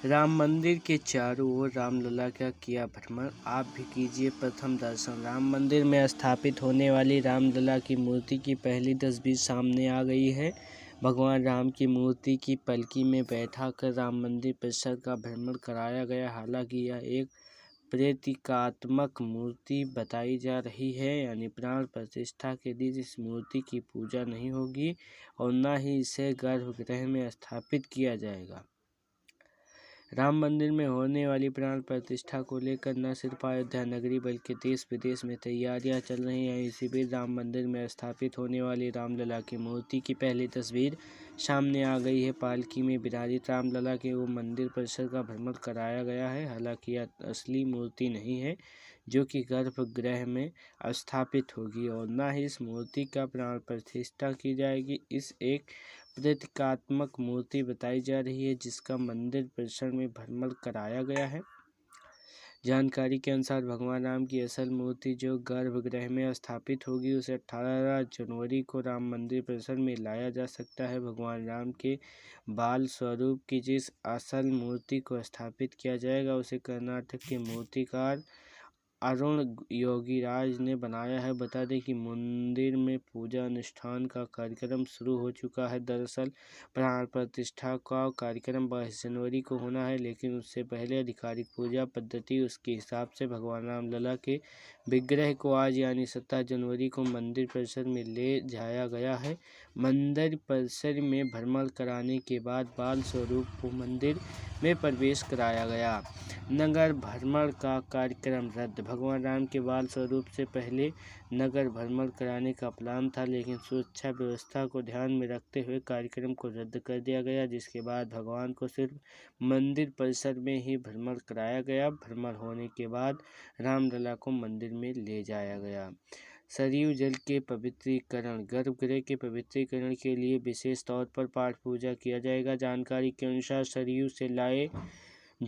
राम मंदिर के चारों ओर रामलला का किया भ्रमण, आप भी कीजिए प्रथम दर्शन। राम मंदिर में स्थापित होने वाली रामलला की मूर्ति की पहली तस्वीर सामने आ गई है। भगवान राम की मूर्ति की पलकी में बैठाकर राम मंदिर परिसर का भ्रमण कराया गया। हालांकि यह एक प्रतीकात्मक मूर्ति बताई जा रही है, यानी प्राण प्रतिष्ठा के दिन इस मूर्ति की पूजा नहीं होगी और न ही इसे गर्भगृह में स्थापित किया जाएगा। राम मंदिर में होने वाली प्राण प्रतिष्ठा को लेकर न सिर्फ अयोध्या नगरी बल्कि देश विदेश में तैयारियां चल रही हैं। इसी बीच राम मंदिर में स्थापित होने वाली रामलला की मूर्ति की पहली तस्वीर सामने आ गई है। पालकी में विराजित रामलला के वो मंदिर परिसर का भ्रमण कराया गया है। हालांकि यह असली मूर्ति नहीं है जो कि गर्भगृह में स्थापित होगी और न ही इस मूर्ति का प्राण प्रतिष्ठा की जाएगी। इस एक प्रतीकात्मक मूर्ति बताई जा रही है जिसका मंदिर परिसर में भ्रमण कराया गया है। जानकारी के अनुसार भगवान राम की असल मूर्ति जो गर्भगृह में स्थापित होगी उसे 18 जनवरी को राम मंदिर परिसर में लाया जा सकता है। भगवान राम के बाल स्वरूप की जिस असल मूर्ति को स्थापित किया जाएगा उसे कर्नाटक के मूर्तिकार अरुण योगीराज ने बनाया है। बता दें कि मंदिर में पूजा अनुष्ठान का कार्यक्रम शुरू हो चुका है। दरअसल प्राण प्रतिष्ठा का कार्यक्रम 22 जनवरी को होना है, लेकिन उससे पहले आधिकारिक पूजा पद्धति उसके हिसाब से भगवान रामलला के विग्रह को आज यानी 17 जनवरी को मंदिर परिसर में ले जाया गया है। मंदिर परिसर में भ्रमण कराने के बाद बाल स्वरूप को मंदिर में प्रवेश कराया गया। नगर भ्रमण का कार्यक्रम रद्द। भगवान राम के बाल स्वरूप से पहले नगर भ्रमण कराने का प्लान था, लेकिन सुरक्षा व्यवस्था को ध्यान में रखते हुए कार्यक्रम को रद्द कर दिया गया, जिसके बाद भगवान को सिर्फ मंदिर परिसर में ही भ्रमण कराया गया। भ्रमण होने के बाद रामलला को मंदिर में ले जाया गया। सरयू जल के पवित्रीकरण। गर्भगृह के पवित्रीकरण के लिए विशेष तौर पर पाठ पूजा किया जाएगा। जानकारी के अनुसार सरयू से लाए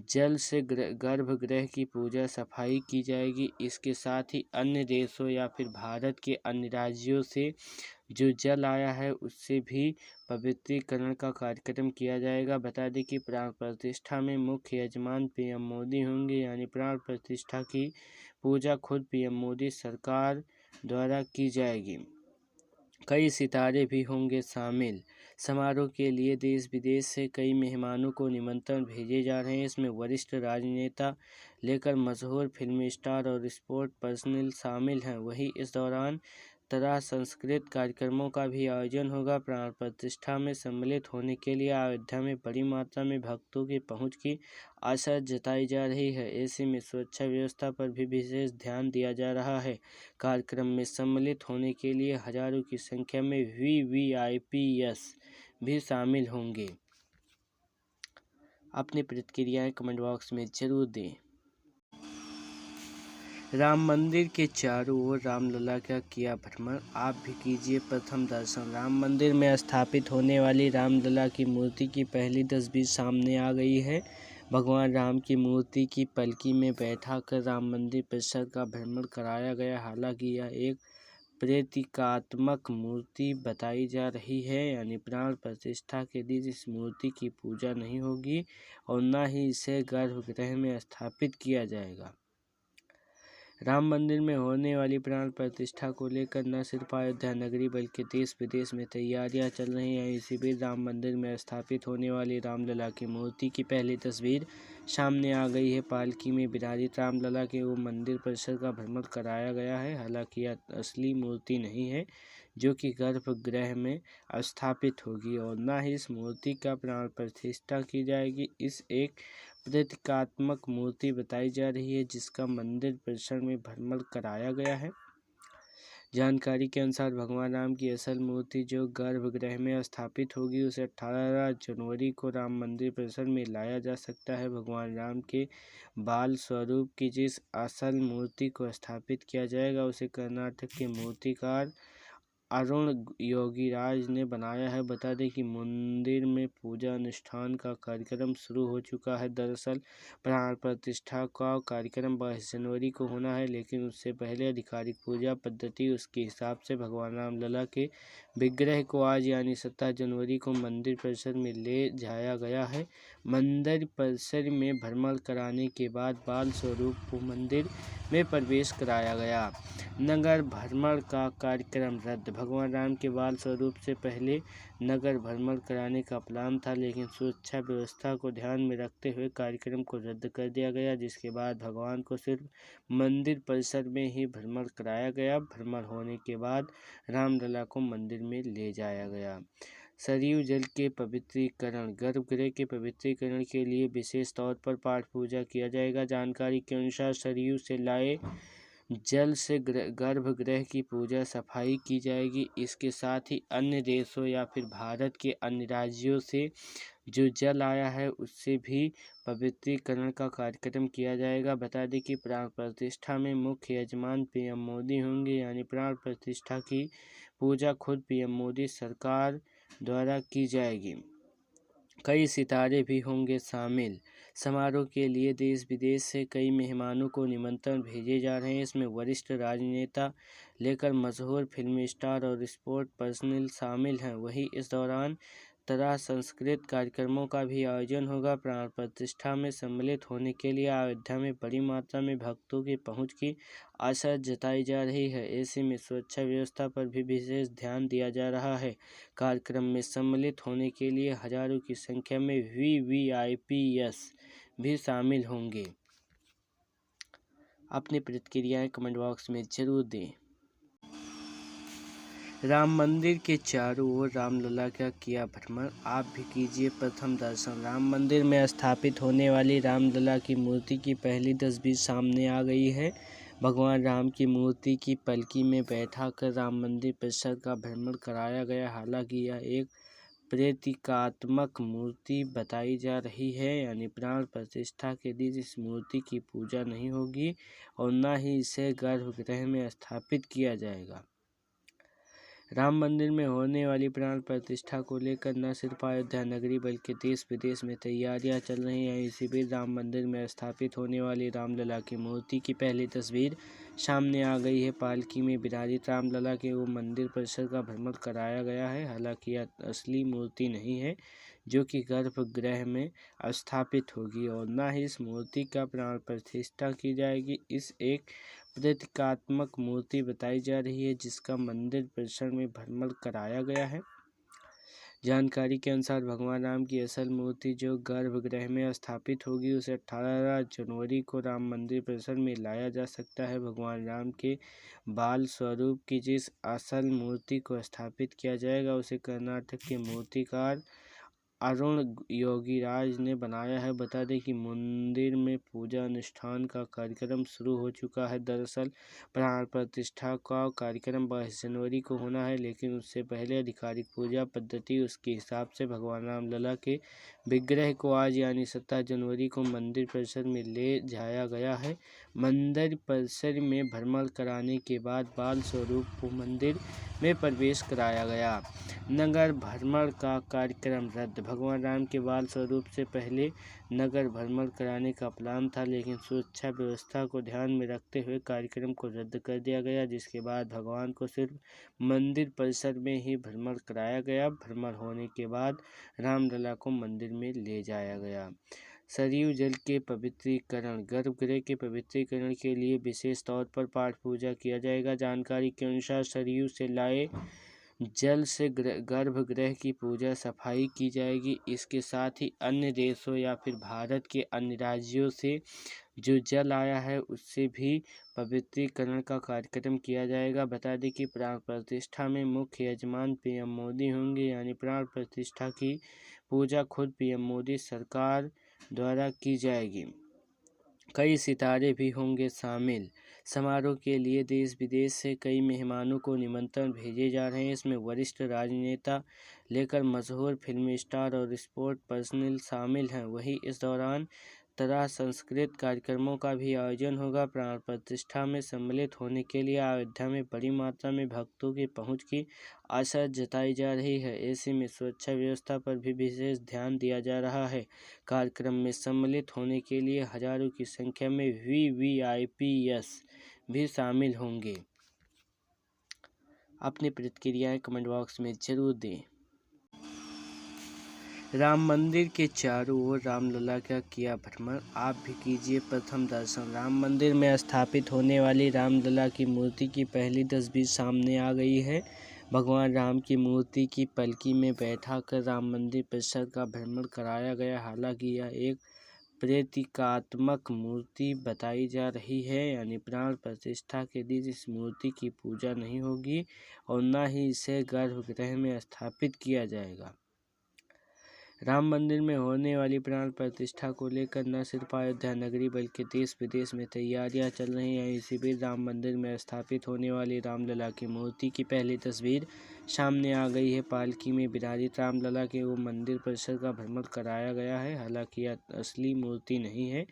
जल से गर्भगृह की पूजा सफाई की जाएगी। इसके साथ ही अन्य देशों या फिर भारत के अन्य राज्यों से जो जल आया है उससे भी पवित्रीकरण का कार्यक्रम किया जाएगा। बता दें कि प्राण प्रतिष्ठा में मुख्य यजमान पीएम मोदी होंगे, यानी प्राण प्रतिष्ठा की पूजा खुद पीएम मोदी सरकार द्वारा की जाएगी। कई सितारे भी होंगे शामिल। समारोह के लिए देश विदेश से कई मेहमानों को निमंत्रण भेजे जा रहे हैं। इसमें वरिष्ठ राजनेता लेकर मशहूर फिल्म स्टार और स्पोर्ट पर्सनल शामिल हैं। वहीं इस दौरान तरह संस्कृत कार्यक्रमों का भी आयोजन होगा। प्राण प्रतिष्ठा में सम्मिलित होने के लिए अयोध्या में बड़ी मात्रा में भक्तों की पहुंच की आशा जताई जा रही है। ऐसे में सुरक्षा व्यवस्था पर भी विशेष ध्यान दिया जा रहा है। कार्यक्रम में सम्मिलित होने के लिए हजारों की संख्या में VVIPs भी शामिल होंगे। अपनी प्रतिक्रियाएं कमेंट बॉक्स में जरूर दें। राम मंदिर के चारों ओर रामलला का किया भ्रमण, आप भी कीजिए प्रथम दर्शन। राम मंदिर में स्थापित होने वाली रामलला की मूर्ति की पहली तस्वीर सामने आ गई है। भगवान राम की मूर्ति की पलकी में बैठाकर राम मंदिर परिसर का भ्रमण कराया गया। हालांकि यह एक प्रतीकात्मक मूर्ति बताई जा रही है, यानी प्राण प्रतिष्ठा के दिन इस मूर्ति की पूजा नहीं होगी और न ही इसे गर्भगृह में स्थापित किया जाएगा। राम मंदिर में होने वाली प्राण प्रतिष्ठा को लेकर न सिर्फ अयोध्या नगरी बल्कि देश विदेश में तैयारियां चल रही हैं। इसी बीच राम मंदिर में स्थापित होने वाली रामलला की मूर्ति की पहली तस्वीर सामने आ गई है। पालकी में विराजित रामलला के वो मंदिर परिसर का भ्रमण कराया गया है। हालांकि यह असली मूर्ति नहीं है जो कि गर्भगृह में स्थापित होगी और न ही इस मूर्ति का प्राण प्रतिष्ठा की जाएगी। इस एक प्रतीकात्मक मूर्ति बताई जा रही है जिसका मंदिर परिसर में भ्रमण कराया गया है। जानकारी के अनुसार भगवान राम की असल मूर्ति जो गर्भगृह में स्थापित होगी उसे 18 जनवरी को राम मंदिर परिसर में लाया जा सकता है। भगवान राम के बाल स्वरूप की जिस असल मूर्ति को स्थापित किया जाएगा उसे कर्नाटक के मूर्तिकार अरुण योगीराज ने बनाया है। बता दें कि मंदिर में पूजा अनुष्ठान का कार्यक्रम शुरू हो चुका है। दरअसल प्राण प्रतिष्ठा का कार्यक्रम 22 जनवरी को होना है, लेकिन उससे पहले आधिकारिक पूजा पद्धति उसके हिसाब से भगवान रामलला के विग्रह को आज यानी 17 जनवरी को मंदिर परिसर में ले जाया गया है। मंदिर परिसर में भ्रमण कराने के बाद बाल स्वरूप को मंदिर में प्रवेश कराया गया। नगर भ्रमण का कार्यक्रम रद्द। भगवान राम के बाल स्वरूप से पहले नगर भ्रमण कराने का प्लान था, लेकिन सुरक्षा व्यवस्था को ध्यान में रखते हुए कार्यक्रम को रद्द कर दिया गया, जिसके बाद भगवान को सिर्फ मंदिर परिसर में ही भ्रमण कराया गया। भ्रमण होने के बाद रामलला को मंदिर में ले जाया गया। सरयू जल के पवित्रीकरण। गर्भगृह के पवित्रीकरण के लिए विशेष तौर पर पाठ पूजा किया जाएगा। जानकारी के अनुसार सरयू से लाए जल से गर्भगृह की पूजा सफाई की जाएगी। इसके साथ ही अन्य देशों या फिर भारत के अन्य राज्यों से जो जल आया है उससे भी पवित्रीकरण का कार्यक्रम किया जाएगा। बता दें कि प्राण प्रतिष्ठा में मुख्य यजमान पीएम मोदी होंगे, यानी प्राण प्रतिष्ठा की पूजा खुद पीएम मोदी सरकार द्वारा की जाएगी। कई सितारे भी होंगे शामिल। समारोह के लिए देश विदेश से कई मेहमानों को निमंत्रण भेजे जा रहे हैं। इसमें वरिष्ठ राजनेता लेकर मशहूर फिल्मी स्टार और स्पोर्ट पर्सनल शामिल हैं। वहीं इस दौरान तरह संस्कृत कार्यक्रमों का भी आयोजन होगा। प्राण प्रतिष्ठा में सम्मिलित होने के लिए अयोध्या में बड़ी मात्रा में भक्तों की पहुंच की आशा जताई जा रही है। ऐसे में सुरक्षा व्यवस्था पर भी विशेष ध्यान दिया जा रहा है। कार्यक्रम में सम्मिलित होने के लिए हजारों की संख्या में VVIPs भी शामिल होंगे। अपनी प्रतिक्रियाएं कमेंट बॉक्स में जरूर दें। राम मंदिर के चारों ओर रामलला का किया भ्रमण, आप भी कीजिए प्रथम दर्शन। राम मंदिर में स्थापित होने वाली रामलला की मूर्ति की पहली तस्वीर सामने आ गई है। भगवान राम की मूर्ति की पलकी में बैठाकर राम मंदिर परिसर का भ्रमण कराया गया। हालांकि यह एक प्रतीकात्मक मूर्ति बताई जा रही है, यानी प्राण प्रतिष्ठा के दिन इस मूर्ति की पूजा नहीं होगी और न ही इसे गर्भगृह में स्थापित किया जाएगा। राम मंदिर में होने वाली प्राण प्रतिष्ठा को लेकर न सिर्फ अयोध्या नगरी बल्कि देश विदेश में तैयारियां चल रही हैं। इसी बीच राम मंदिर में स्थापित होने वाली रामलला की मूर्ति की पहली तस्वीर सामने आ गई है। पालकी में विराजित रामलला के वो मंदिर परिसर का भ्रमण कराया गया है। हालांकि यह असली मूर्ति नहीं है जो कि गर्भगृह में स्थापित होगी और न ही इस मूर्ति का प्राण प्रतिष्ठा की जाएगी। इस एक प्रतीकात्मक मूर्ति बताई जा रही है जिसका मंदिर परिसर में भ्रमण कराया गया है। जानकारी के अनुसार भगवान राम की असल मूर्ति जो गर्भगृह में स्थापित होगी उसे 18 जनवरी को राम मंदिर परिसर में लाया जा सकता है। भगवान राम के बाल स्वरूप की जिस असल मूर्ति को स्थापित किया जाएगा उसे कर्नाटक के मूर्तिकार अरुण योगीराज ने बनाया है। बता दें कि मंदिर में पूजा अनुष्ठान का कार्यक्रम शुरू हो चुका है। दरअसल प्राण प्रतिष्ठा का कार्यक्रम 22 जनवरी को होना है, लेकिन उससे पहले आधिकारिक पूजा पद्धति उसके हिसाब से भगवान रामलला के विग्रह को आज यानी 17 जनवरी को मंदिर परिसर में ले जाया गया है। मंदिर परिसर में भ्रमण कराने के बाद बाल स्वरूप को मंदिर में प्रवेश कराया गया। नगर भ्रमण का कार्यक्रम रद्द। भगवान राम के बाल स्वरूप से पहले नगर भ्रमण कराने का प्लान था, लेकिन सुरक्षा व्यवस्था को ध्यान में रखते हुए कार्यक्रम को रद्द कर दिया गया, जिसके बाद भगवान को सिर्फ मंदिर परिसर में ही भ्रमण कराया गया। भ्रमण होने के बाद रामलला को मंदिर में ले जाया गया। सरयू जल के पवित्रीकरण। गर्भगृह के पवित्रीकरण के लिए विशेष तौर पर पाठ पूजा किया जाएगा। जानकारी के अनुसार सरयू से लाए जल से गर्भगृह की पूजा सफाई की जाएगी। इसके साथ ही अन्य देशों या फिर भारत के अन्य राज्यों से जो जल आया है उससे भी पवित्रीकरण का कार्यक्रम किया जाएगा। बता दें कि प्राण प्रतिष्ठा में मुख्य यजमान पीएम मोदी होंगे, यानी प्राण प्रतिष्ठा की पूजा खुद पीएम मोदी सरकार द्वारा की जाएगी। कई सितारे भी होंगे शामिल। समारोह के लिए देश विदेश से कई मेहमानों को निमंत्रण भेजे जा रहे हैं। इसमें वरिष्ठ राजनेता लेकर मशहूर फिल्मी स्टार और स्पोर्ट पर्सनल शामिल हैं। वहीं इस दौरान तरह सांस्कृतिक कार्यक्रमों का भी आयोजन होगा। प्राण प्रतिष्ठा में सम्मिलित होने के लिए अयोध्या में बड़ी मात्रा में भक्तों की पहुंच की आशा जताई जा रही है। ऐसे में सुरक्षा व्यवस्था पर भी विशेष ध्यान दिया जा रहा है। कार्यक्रम में सम्मिलित होने के लिए हजारों की संख्या में VVIPs भी शामिल होंगे। अपनी प्रतिक्रियाएं कमेंट बॉक्स में जरूर दें। राम मंदिर के चारों ओर रामलला का किया भ्रमण, आप भी कीजिए प्रथम दर्शन। राम मंदिर में स्थापित होने वाली रामलला की मूर्ति की पहली तस्वीर सामने आ गई है। भगवान राम की मूर्ति की पलकी में बैठाकर राम मंदिर परिसर का भ्रमण कराया गया। हालांकि यह एक प्रतीकात्मक मूर्ति बताई जा रही है, यानी प्राण प्रतिष्ठा के दिन इस मूर्ति की पूजा नहीं होगी और न ही इसे गर्भगृह में स्थापित किया जाएगा। राम मंदिर में होने वाली प्राण प्रतिष्ठा को लेकर न सिर्फ अयोध्या नगरी बल्कि देश विदेश में तैयारियां चल रही हैं। इसी बीच राम मंदिर में स्थापित होने वाली रामलला की मूर्ति की पहली तस्वीर सामने आ गई है। पालकी में विराजित रामलला के वो मंदिर परिसर का भ्रमण कराया गया है। हालांकि यह असली मूर्ति नहीं है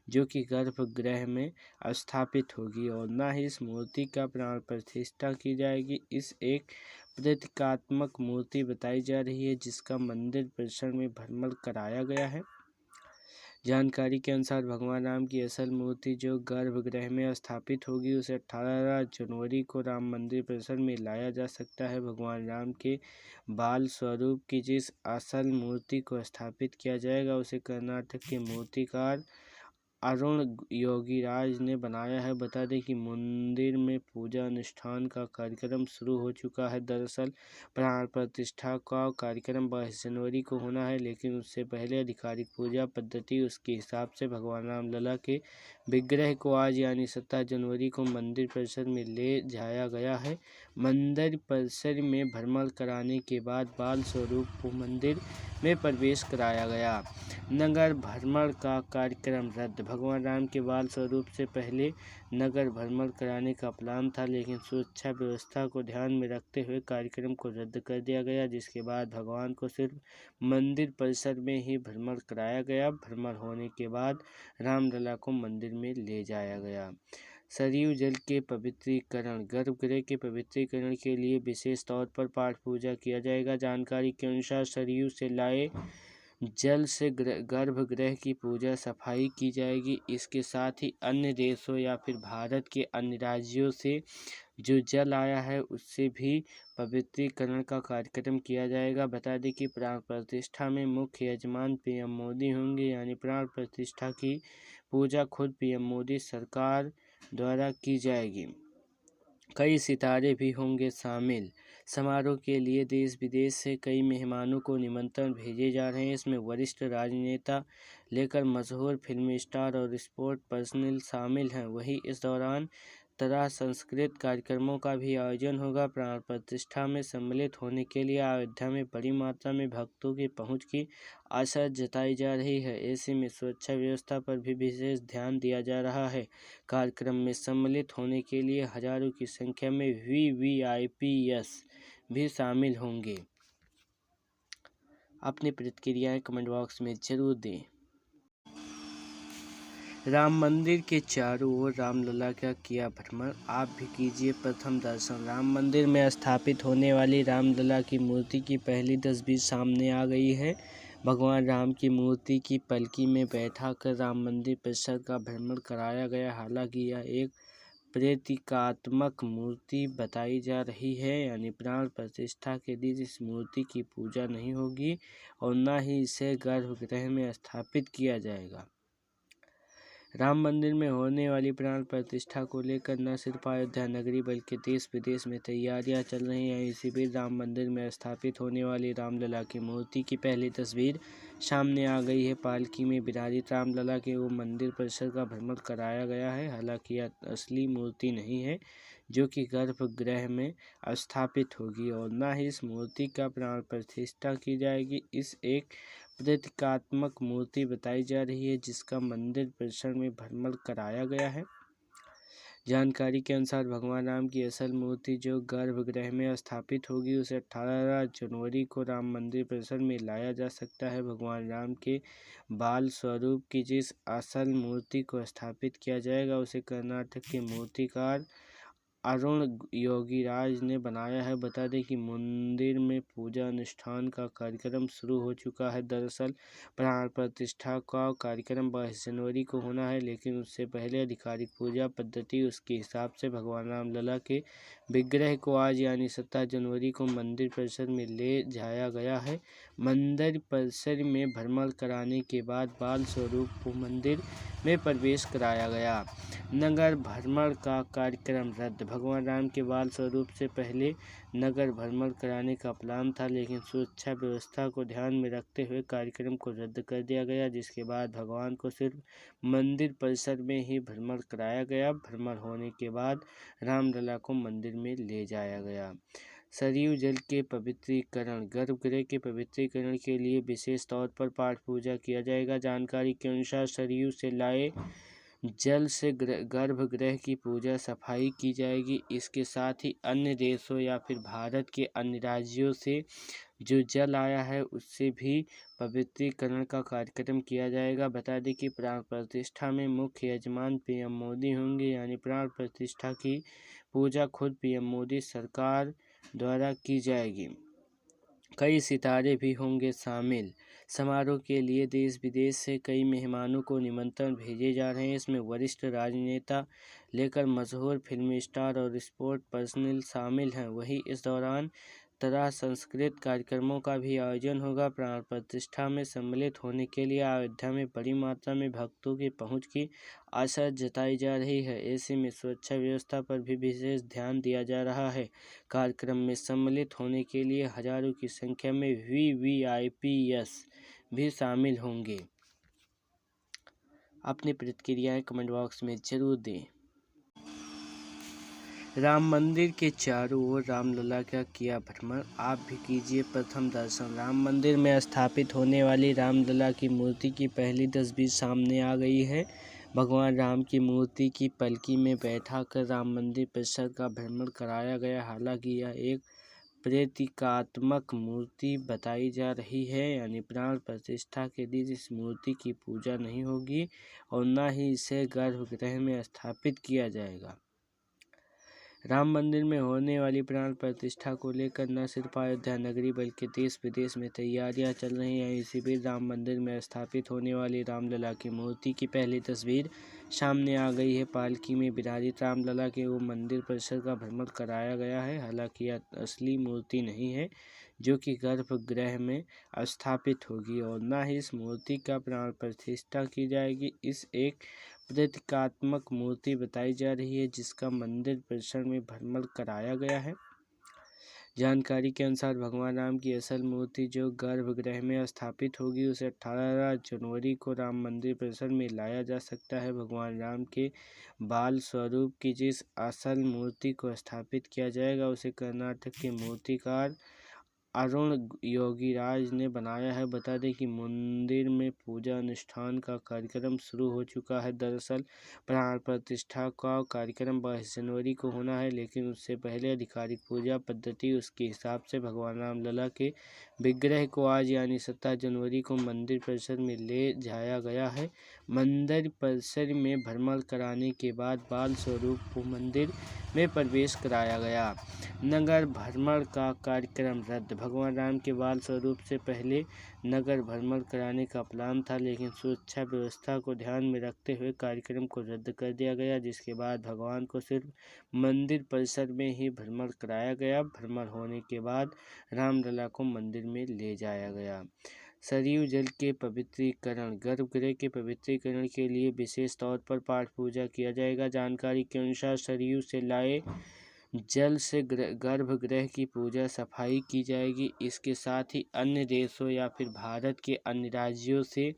जो कि गर्भगृह में स्थापित होगी और न ही इस मूर्ति का प्राण प्रतिष्ठा की जाएगी। इस एक प्रतीकात्मक मूर्ति बताई जा रही है जिसका मंदिर परिसर में भ्रमण कराया गया है। जानकारी के अनुसार भगवान राम की असल मूर्ति जो गर्भगृह में स्थापित होगी उसे 18 जनवरी को राम मंदिर परिसर में लाया जा सकता है। भगवान राम के बाल स्वरूप की जिस असल मूर्ति को स्थापित किया जाएगा उसे कर्नाटक के मूर्तिकार अरुण योगीराज ने बनाया है। बता दें कि मंदिर में पूजा अनुष्ठान का कार्यक्रम शुरू हो चुका है। दरअसल प्राण प्रतिष्ठा का कार्यक्रम 22 जनवरी को होना है, लेकिन उससे पहले आधिकारिक पूजा पद्धति उसके हिसाब से भगवान रामलला के विग्रह को आज यानी 17 जनवरी को मंदिर परिसर में ले जाया गया है। मंदिर परिसर में भ्रमण कराने के बाद बाल स्वरूप को मंदिर में प्रवेश कराया गया। नगर भ्रमण का कार्यक्रम रद्द। भगवान राम के बाल स्वरूप से पहले नगर भ्रमण कराने का प्लान था, लेकिन सुरक्षा व्यवस्था को ध्यान में रखते हुए कार्यक्रम को रद्द कर दिया गया, जिसके बाद भगवान को सिर्फ मंदिर परिसर में ही भ्रमण कराया गया। भ्रमण होने के बाद रामलला को मंदिर में ले जाया गया। सरयू जल के पवित्रीकरण। गर्भगृह के पवित्रीकरण के लिए विशेष तौर पर पाठ पूजा किया जाएगा। जानकारी के अनुसार सरयू से लाए जल से गर्भगृह की पूजा सफाई की जाएगी। इसके साथ ही अन्य देशों या फिर भारत के अन्य राज्यों से जो जल आया है उससे भी पवित्रीकरण का कार्यक्रम किया जाएगा। बता दें कि प्राण प्रतिष्ठा में मुख्य यजमान पीएम मोदी होंगे, यानी प्राण प्रतिष्ठा की पूजा खुद पीएम मोदी सरकार द्वारा की जाएगी। कई सितारे भी होंगे शामिल। समारोह के लिए देश विदेश से कई मेहमानों को निमंत्रण भेजे जा रहे हैं। इसमें वरिष्ठ राजनेता लेकर मशहूर फिल्मी स्टार और स्पोर्ट पर्सनल शामिल हैं। वहीं इस दौरान तरह सांस्कृतिक कार्यक्रमों का भी आयोजन होगा। प्राण प्रतिष्ठा में सम्मिलित होने के लिए अयोध्या में बड़ी मात्रा में भक्तों की पहुंच की आशा जताई जा रही है। ऐसे में सुरक्षा व्यवस्था पर भी विशेष ध्यान दिया जा रहा है। कार्यक्रम में सम्मिलित होने के लिए हजारों की संख्या में VVIPs भी शामिल होंगे। अपनी प्रतिक्रियाएं कमेंट बॉक्स में जरूर दें। राम मंदिर के चारों ओर रामलला का किया भ्रमण, आप भी कीजिए प्रथम दर्शन। राम मंदिर में स्थापित होने वाली रामलला की मूर्ति की पहली तस्वीर सामने आ गई है। भगवान राम की मूर्ति की पलकी में बैठाकर राम मंदिर परिसर का भ्रमण कराया गया। हालांकि यह एक प्रतीकात्मक मूर्ति बताई जा रही है, यानी प्राण प्रतिष्ठा के दिन इस मूर्ति की पूजा नहीं होगी और न ही इसे गर्भगृह में स्थापित किया जाएगा। राम मंदिर में होने वाली प्राण प्रतिष्ठा को लेकर न सिर्फ अयोध्या नगरी बल्कि देश विदेश में तैयारियां चल रही हैं। इसी बीच राम मंदिर में स्थापित होने वाली रामलला की मूर्ति की पहली तस्वीर सामने आ गई है। पालकी में विराजित रामलला के वो मंदिर परिसर का भ्रमण कराया गया है। हालांकि यह असली मूर्ति नहीं है जो कि गर्भगृह में स्थापित होगी और न ही इस मूर्ति का प्राण प्रतिष्ठा की जाएगी। इस एक प्रतीकात्मक मूर्ति बताई जा रही है जिसका मंदिर परिसर में भ्रमण कराया गया है। जानकारी के अनुसार भगवान राम की असल मूर्ति जो गर्भगृह में स्थापित होगी उसे 18 जनवरी को राम मंदिर परिसर में लाया जा सकता है। भगवान राम के बाल स्वरूप की जिस असल मूर्ति को स्थापित किया जाएगा उसे कर्नाटक के मूर्तिकार अरुण योगीराज ने बनाया है। बता दें कि मंदिर में पूजा अनुष्ठान का कार्यक्रम शुरू हो चुका है। दरअसल प्राण प्रतिष्ठा का कार्यक्रम 22 जनवरी को होना है, लेकिन उससे पहले आधिकारिक पूजा पद्धति उसके हिसाब से भगवान रामलला के विग्रह को आज यानी 17 जनवरी को मंदिर परिसर में ले जाया गया है। मंदिर परिसर में भ्रमण कराने के बाद बाल स्वरूप को मंदिर में प्रवेश कराया गया। नगर भ्रमण का कार्यक्रम रद्द। भगवान राम के बाल स्वरूप से पहले नगर भ्रमण कराने का प्लान था, लेकिन सुरक्षा व्यवस्था को ध्यान में रखते हुए कार्यक्रम को रद्द कर दिया गया, जिसके बाद भगवान को सिर्फ मंदिर परिसर में ही भ्रमण कराया गया। भ्रमण होने के बाद रामलला को मंदिर में ले जाया गया। सरयू जल के पवित्रीकरण। गर्भगृह के पवित्रीकरण के लिए विशेष तौर पर पाठ पूजा किया जाएगा। जानकारी के अनुसार सरयू से लाए जल से गर्भगृह की पूजा सफाई की जाएगी। इसके साथ ही अन्य देशों या फिर भारत के अन्य राज्यों से जो जल आया है उससे भी पवित्रीकरण का कार्यक्रम किया जाएगा। बता दें कि प्राण प्रतिष्ठा में मुख्य यजमान पीएम मोदी होंगे, यानी प्राण प्रतिष्ठा की पूजा खुद पीएम मोदी सरकार द्वारा की जाएगी। कई सितारे भी होंगे शामिल। समारोह के लिए देश विदेश से कई मेहमानों को निमंत्रण भेजे जा रहे हैं। इसमें वरिष्ठ राजनेता लेकर मशहूर फिल्मी स्टार और स्पोर्ट पर्सनल शामिल हैं। वहीं इस दौरान तरह संस्कृत कार्यक्रमों का भी आयोजन होगा। प्राण प्रतिष्ठा में सम्मिलित होने के लिए अयोध्या में बड़ी मात्रा में भक्तों की पहुंच की आशा जताई जा रही है। ऐसे में सुरक्षा व्यवस्था पर भी विशेष ध्यान दिया जा रहा है। कार्यक्रम में सम्मिलित होने के लिए हजारों की संख्या में VVIPs भी शामिल होंगे। अपनी प्रतिक्रियाएं कमेंट बॉक्स में जरूर दें। राम मंदिर के चारों ओर रामलला का किया भ्रमण, आप भी कीजिए प्रथम दर्शन। राम मंदिर में स्थापित होने वाली रामलला की मूर्ति की पहली तस्वीर सामने आ गई है। भगवान राम की मूर्ति की पलकी में बैठाकर राम मंदिर परिसर का भ्रमण कराया गया। हालांकि यह एक प्रतीकात्मक मूर्ति बताई जा रही है, यानी प्राण प्रतिष्ठा के दिन इस मूर्ति की पूजा नहीं होगी और न ही इसे गर्भगृह में स्थापित किया जाएगा। राम मंदिर में होने वाली प्राण प्रतिष्ठा को लेकर न सिर्फ अयोध्या नगरी बल्कि देश विदेश में तैयारियां चल रही हैं। इसी बीच राम मंदिर में स्थापित होने वाली रामलला की मूर्ति की पहली तस्वीर सामने आ गई है। पालकी में विराजित रामलला के वो मंदिर परिसर का भ्रमण कराया गया है। हालांकि यह असली मूर्ति नहीं है जो कि गर्भगृह में स्थापित होगी और न ही इस मूर्ति का प्राण प्रतिष्ठा की जाएगी। इस एक प्रतीकात्मक मूर्ति बताई जा रही है जिसका मंदिर परिसर में भ्रमण कराया गया है। जानकारी के अनुसार भगवान राम की असल मूर्ति जो गर्भगृह में स्थापित होगी उसे 18 जनवरी को राम मंदिर परिसर में लाया जा सकता है। भगवान राम के बाल स्वरूप की जिस असल मूर्ति को स्थापित किया जाएगा उसे कर्नाटक के मूर्तिकार अरुण योगीराज ने बनाया है। बता दें कि मंदिर में पूजा अनुष्ठान का कार्यक्रम शुरू हो चुका है। दरअसल प्राण प्रतिष्ठा का कार्यक्रम 22 जनवरी को होना है, लेकिन उससे पहले आधिकारिक पूजा पद्धति उसके हिसाब से भगवान रामलला के विग्रह को आज यानी 17 जनवरी को मंदिर परिसर में ले जाया गया है। मंदिर परिसर में भ्रमण कराने के बाद बाल स्वरूप को मंदिर में प्रवेश कराया गया। नगर भ्रमण का कार्यक्रम रद्द। भगवान राम के बाल स्वरूप से पहले नगर भ्रमण कराने का प्लान था, लेकिन सुरक्षा व्यवस्था को ध्यान में रखते हुए कार्यक्रम को रद्द कर दिया गया, जिसके बाद भगवान को सिर्फ मंदिर परिसर में ही भ्रमण कराया गया। भ्रमण होने के बाद रामलला को मंदिर में ले जाया गया। सरयू जल के पवित्रीकरण। गर्भगृह के पवित्रीकरण के लिए विशेष तौर पर पाठ पूजा किया जाएगा। जानकारी के अनुसार सरयू से लाए जल से गर्भगृह की पूजा सफाई की जाएगी। इसके साथ ही अन्य देशों या फिर भारत के अन्य राज्यों से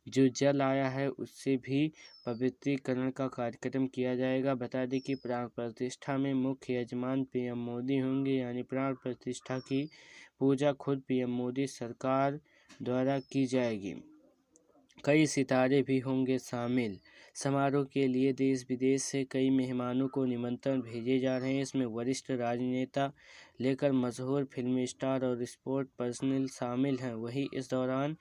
जो जल आया है उससे भी पवित्रीकरण का कार्यक्रम किया जाएगा। बता दें कि प्राण प्रतिष्ठा में मुख्य यजमान पीएम मोदी होंगे, यानी प्राण प्रतिष्ठा की पूजा खुद पीएम मोदी सरकार द्वारा की जाएगी। कई सितारे भी होंगे शामिल। समारोह के लिए देश विदेश से कई मेहमानों को निमंत्रण भेजे जा रहे हैं। इसमें वरिष्ठ राजनेता लेकर मशहूर फिल्मी स्टार और स्पोर्ट पर्सनल शामिल हैं। वहीं इस दौरान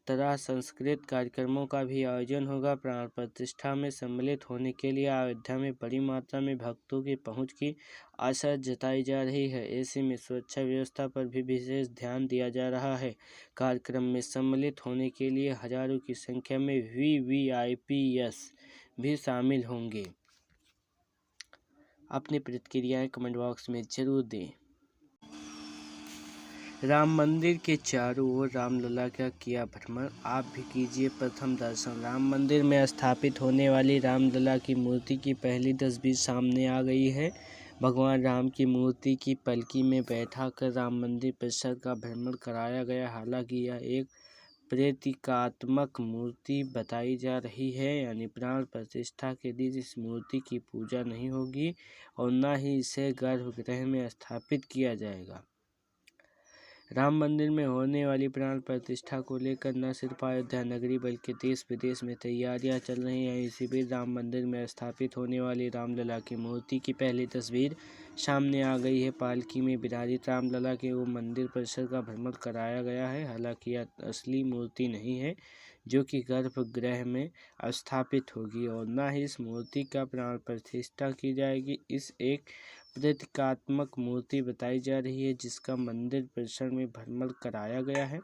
तरह संस्कृत कार्यक्रमों का भी आयोजन होगा। प्राण प्रतिष्ठा में सम्मिलित होने के लिए अयोध्या में बड़ी मात्रा में भक्तों की पहुंच की आशा जताई जा रही है। ऐसे में सुरक्षा व्यवस्था पर भी विशेष ध्यान दिया जा रहा है। कार्यक्रम में सम्मिलित होने के लिए हजारों की संख्या में VVIPs भी शामिल होंगे। अपनी प्रतिक्रियाएं कमेंट बॉक्स में जरूर दें। राम मंदिर के चारों ओर रामलला का किया भ्रमण, आप भी कीजिए प्रथम दर्शन। राम मंदिर में स्थापित होने वाली रामलला की मूर्ति की पहली तस्वीर सामने आ गई है। भगवान राम की मूर्ति की पलकी में बैठाकर राम मंदिर परिसर का भ्रमण कराया गया। हालांकि यह एक प्रतीकात्मक मूर्ति बताई जा रही है, यानी प्राण प्रतिष्ठा के दिन इस मूर्ति की पूजा नहीं होगी और न ही इसे गर्भगृह में स्थापित किया जाएगा। राम मंदिर में होने वाली प्राण प्रतिष्ठा को लेकर न सिर्फ अयोध्या नगरी बल्कि देश विदेश में तैयारियां चल रही हैं। इसी बीच राम मंदिर में स्थापित होने वाली रामलला की मूर्ति की पहली तस्वीर सामने आ गई है। पालकी में विराजित रामलला के वो मंदिर परिसर का भ्रमण कराया गया है। हालांकि यह असली मूर्ति नहीं है जो कि गर्भगृह में स्थापित होगी और न ही इस मूर्ति का प्राण प्रतिष्ठा की जाएगी। इस एक प्रतीकात्मक मूर्ति बताई जा रही है जिसका मंदिर परिसर में भ्रमण कराया गया है।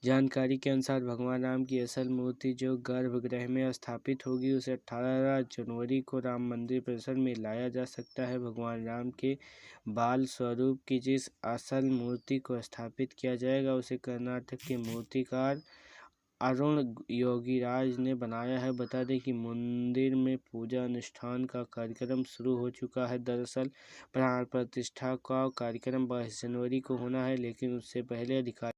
जानकारी के अनुसार भगवान राम की असल मूर्ति जो गर्भगृह में स्थापित होगी उसे 18 जनवरी को राम मंदिर परिसर में लाया जा सकता है। भगवान राम के बाल स्वरूप की जिस असल मूर्ति को स्थापित किया जाएगा उसे कर्नाटक के मूर्तिकार अरुण योगीराज ने बनाया है। बता दें कि मंदिर में पूजा अनुष्ठान का कार्यक्रम शुरू हो चुका है। दरअसल प्राण प्रतिष्ठा का कार्यक्रम 22 जनवरी को होना है, लेकिन उससे पहले अधिकारी